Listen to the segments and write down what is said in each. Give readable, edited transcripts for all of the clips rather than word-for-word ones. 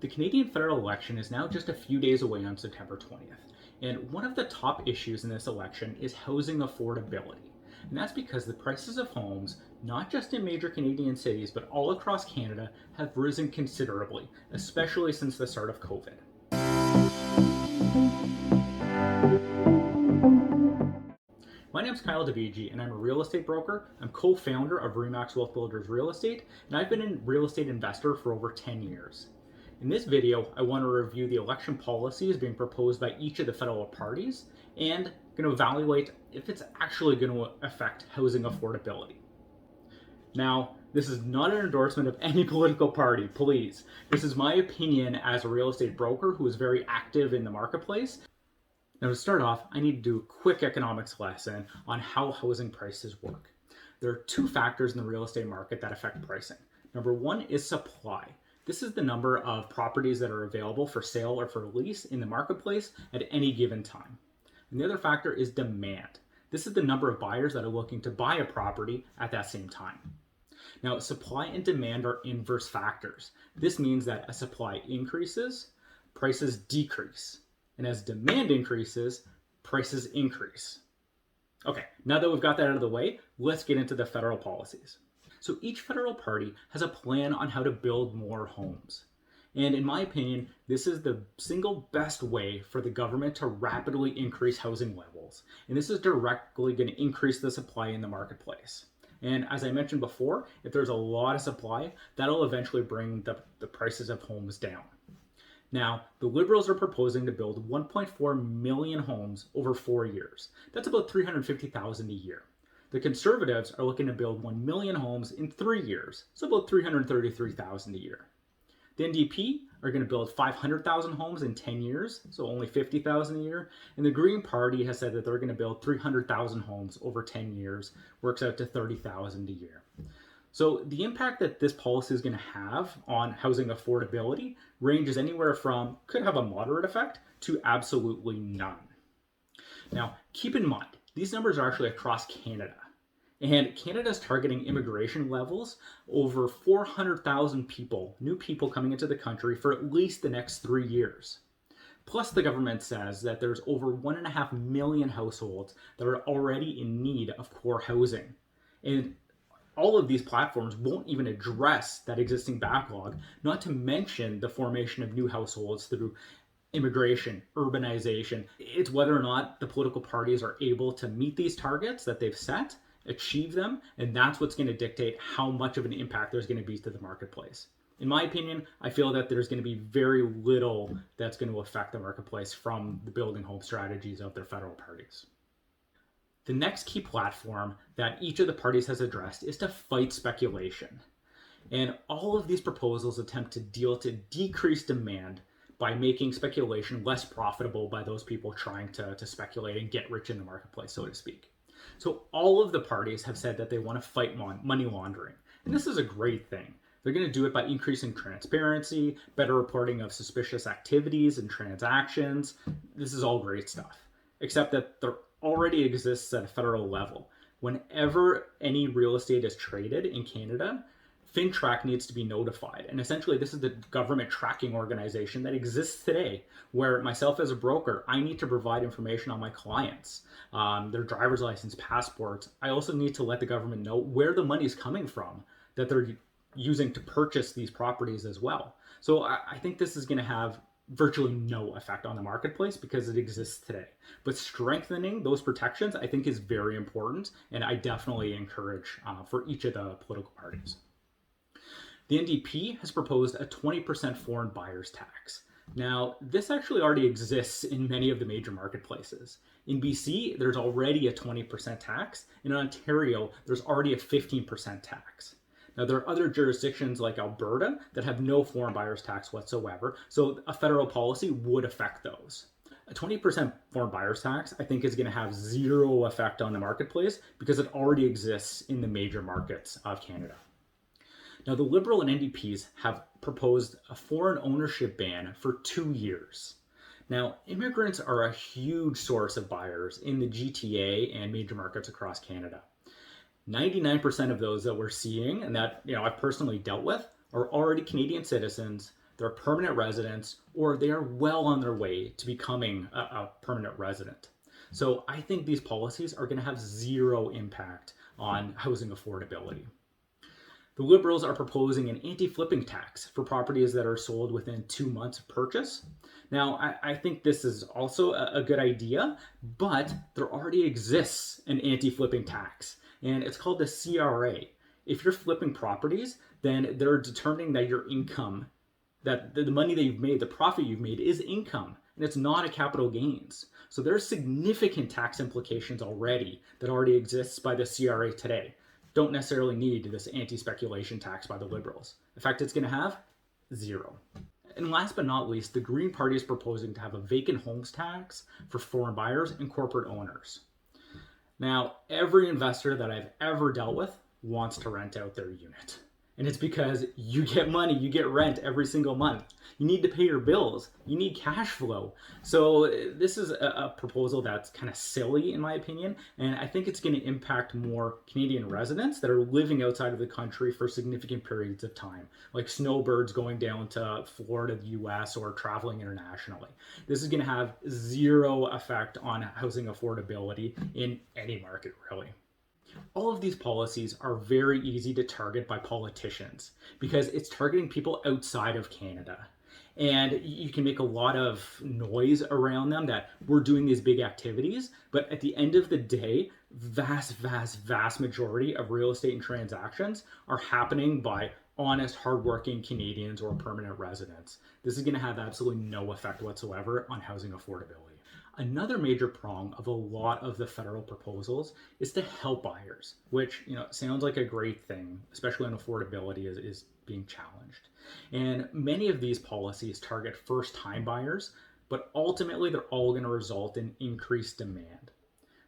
The Canadian federal election is now just a few days away on September 20th, and one of the top issues in this election is housing affordability. And that's because the prices of homes, not just in major Canadian cities, but all across Canada, have risen considerably, especially since the start of COVID. My name is DOVIGI, and I'm a real estate broker. I'm co-founder of Remax Wealth Builders Real Estate, and I've been a real estate investor for over 10 years. In this video, I want to review the election policies being proposed by each of the federal parties and going to evaluate if it's actually going to affect housing affordability. Now, this is not an endorsement of any political party, please. This is my opinion as a real estate broker who is very active in the marketplace. Now, to start off, I need to do a quick economics lesson on how housing prices work. There are two factors in the real estate market that affect pricing. Number one is supply. This is the number of properties that are available for sale or for lease in the marketplace at any given time. And the other factor is demand. This is the number of buyers that are looking to buy a property at that same time. Now, supply and demand are inverse factors. This means that as supply increases, prices decrease. And as demand increases, prices increase. Okay, now that we've got that out of the way, let's get into the federal policies. So each federal party has a plan on how to build more homes. And in my opinion, this is the single best way for the government to rapidly increase housing levels. And this is directly going to increase the supply in the marketplace. And as I mentioned before, if there's a lot of supply, that'll eventually bring the prices of homes down. Now, the Liberals are proposing to build 1.4 million homes over 4 years. That's about 350,000 a year. The Conservatives are looking to build 1 million homes in 3 years, so about 333,000 a year. The NDP are going to build 500,000 homes in 10 years, so only 50,000 a year. And the Green Party has said that they're going to build 300,000 homes over 10 years, works out to 30,000 a year. So the impact that this policy is going to have on housing affordability ranges anywhere from could have a moderate effect to absolutely none. Now, keep in mind, these numbers are actually across Canada. And Canada is targeting immigration levels over 400,000 people, new people coming into the country for at least the next 3 years. Plus, the government says that there's over 1.5 million households that are already in need of core housing. And all of these platforms won't even address that existing backlog, not to mention the formation of new households through immigration, urbanization. It's whether or not the political parties are able to meet these targets that they've set, achieve them, and that's what's going to dictate how much of an impact there's going to be to the marketplace. In my opinion, I feel that there's going to be very little that's going to affect the marketplace from the building home strategies of their federal parties. The next key platform that each of the parties has addressed is to fight speculation. And all of these proposals attempt to decrease demand by making speculation less profitable by those people trying to speculate and get rich in the marketplace, so to speak. So all of the parties have said that they want to fight money laundering. And this is a great thing. They're going to do it by increasing transparency, better reporting of suspicious activities and transactions. This is all great stuff, except that there already exists at a federal level. Whenever any real estate is traded in Canada, FINTRAC needs to be notified. And essentially, this is the government tracking organization that exists today, where myself as a broker, I need to provide information on my clients, their driver's license, passports. I also need to let the government know where the money is coming from that they're using to purchase these properties as well. So I think this is going to have virtually no effect on the marketplace because it exists today. But strengthening those protections, I think, is very important, and I definitely encourage for each of the political parties. The NDP has proposed a 20% foreign buyers tax. Now, this actually already exists in many of the major marketplaces. In BC, there's already a 20% tax. In Ontario, there's already a 15% tax. Now, there are other jurisdictions like Alberta that have no foreign buyers tax whatsoever, so a federal policy would affect those. A 20% foreign buyers tax, I think, is going to have zero effect on the marketplace because it already exists in the major markets of Canada. Now, the Liberal and NDPs have proposed a foreign ownership ban for 2 years. Now, immigrants are a huge source of buyers in the GTA and major markets across Canada. 99% of those that we're seeing and that I've personally dealt with are already Canadian citizens. they're permanent residents, or they are well on their way to becoming a permanent resident. So I think these policies are going to have zero impact on housing affordability. The Liberals are proposing an anti-flipping tax for properties that are sold within 2 months of purchase. Now, I think this is also a good idea, but there already exists an anti-flipping tax, and it's called the CRA. If you're flipping properties, then they're determining that your income, that the money that you've made, the profit you've made is income, and it's not a capital gains. So there's significant tax implications already that already exists by the CRA today. Don't necessarily need this anti-speculation tax by the Liberals. In fact, it's going to have zero. And last but not least, the Green Party is proposing to have a vacant homes tax for foreign buyers and corporate owners. Now, every investor that I've ever dealt with wants to rent out their unit. And it's because you get money, you get rent every single month. You need to pay your bills. You need cash flow. So this is a proposal that's kind of silly in my opinion. And I think it's going to impact more Canadian residents that are living outside of the country for significant periods of time, like snowbirds going down to Florida, the US, or traveling internationally. This is going to have zero effect on housing affordability in any market, really. All of these policies are very easy to target by politicians because it's targeting people outside of Canada. And you can make a lot of noise around them that we're doing these big activities, but at the end of the day, vast majority of real estate and transactions are happening by honest, hardworking Canadians or permanent residents. This is going to have absolutely no effect whatsoever on housing affordability. Another major prong of a lot of the federal proposals is to help buyers, which sounds like a great thing, especially when affordability is being challenged. And many of these policies target first-time buyers, but ultimately they're all going to result in increased demand.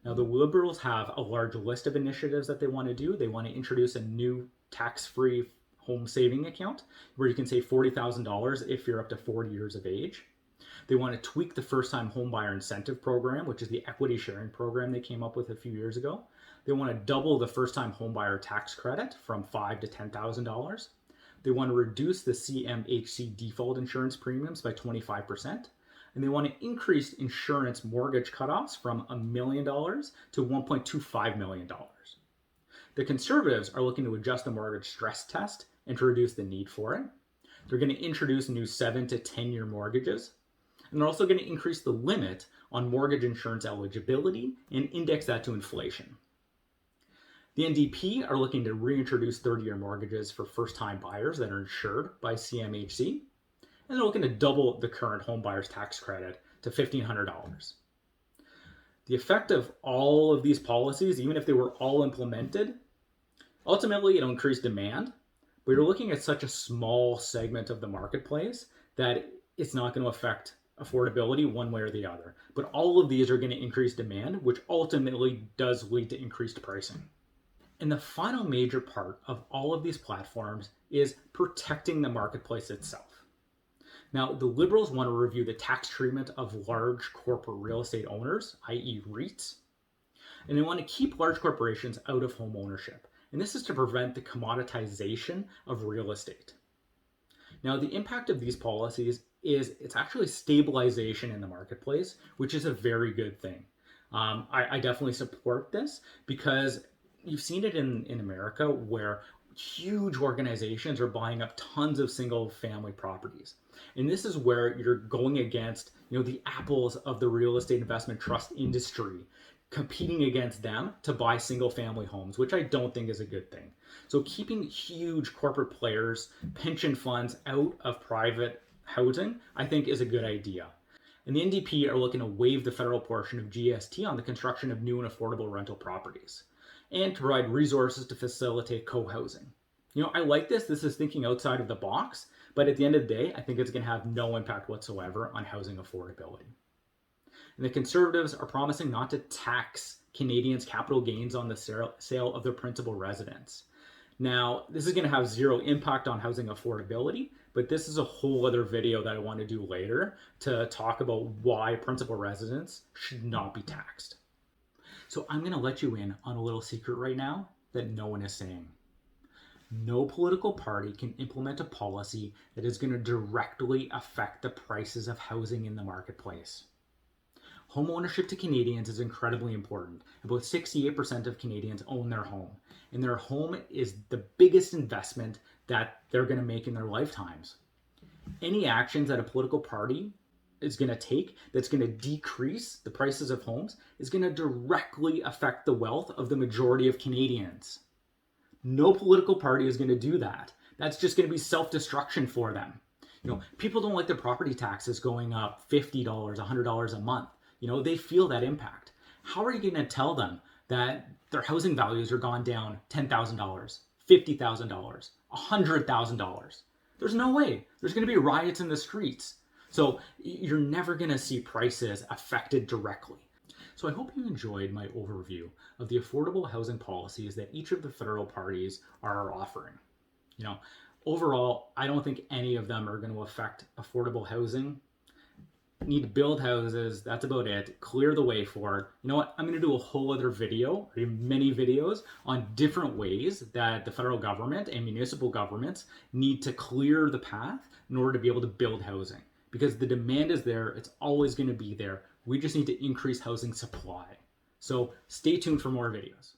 Now, the Liberals have a large list of initiatives that they want to do. They want to introduce a new tax-free home saving account where you can save $40,000 if you're up to 40 years of age. They want to tweak the first-time homebuyer incentive program, which is the equity sharing program they came up with a few years ago. They want to double the first-time homebuyer tax credit from $5,000 to $10,000. They want to reduce the CMHC default insurance premiums by 25%. And they want to increase insurance mortgage cutoffs from $1 million to $1.25 million. The Conservatives are looking to adjust the mortgage stress test and to reduce the need for it. They're going to introduce new 7 to 10-year mortgages. And they're also going to increase the limit on mortgage insurance eligibility and index that to inflation. The NDP are looking to reintroduce 30-year mortgages for first-time buyers that are insured by CMHC. And they're looking to double the current home buyer's tax credit to $1,500. The effect of all of these policies, even if they were all implemented, ultimately it'll increase demand, but you're looking at such a small segment of the marketplace that it's not going to affect affordability one way or the other. But all of these are going to increase demand, which ultimately does lead to increased pricing. And the final major part of all of these platforms is protecting the marketplace itself. Now, the Liberals want to review the tax treatment of large corporate real estate owners, i.e. REITs, and they want to keep large corporations out of home ownership. And this is to prevent the commoditization of real estate. Now, the impact of these policies is it's actually stabilization in the marketplace, which is a very good thing. I definitely support this because you've seen it in America where huge organizations are buying up tons of single family properties. And this is where you're going against, the Apples of the real estate investment trust industry, competing against them to buy single family homes, which I don't think is a good thing. So keeping huge corporate players, pension funds out of private housing, I think is a good idea. And the NDP are looking to waive the federal portion of GST on the construction of new and affordable rental properties and to provide resources to facilitate co-housing. I like this. This is thinking outside of the box, but at the end of the day, I think it's going to have no impact whatsoever on housing affordability. And the Conservatives are promising not to tax Canadians' capital gains on the sale of their principal residence. Now, this is going to have zero impact on housing affordability, but this is a whole other video that I want to do later to talk about why principal residence should not be taxed. So I'm going to let you in on a little secret right now that no one is saying. No political party can implement a policy that is going to directly affect the prices of housing in the marketplace. Home ownership to Canadians is incredibly important. About 68% of Canadians own their home, and their home is the biggest investment that they're going to make in their lifetimes. Any actions that a political party is going to take that's going to decrease the prices of homes is going to directly affect the wealth of the majority of Canadians. No political party is going to do that. That's just going to be self-destruction for them. People don't like their property taxes going up $50, $100 a month. They feel that impact. How are you going to tell them that their housing values are gone down $10,000, $50,000, $100,000? There's no way. There's going to be riots in the streets. So you're never going to see prices affected directly. So I hope you enjoyed my overview of the affordable housing policies that each of the federal parties are offering. Overall, I don't think any of them are going to affect affordable housing. Need to build houses, that's about it. Clear the way for it. You know what? I'm going to do a whole other video, many videos, on different ways that the federal government and municipal governments need to clear the path in order to be able to build housing. Because the demand is there, it's always going to be there. We just need to increase housing supply. So stay tuned for more videos.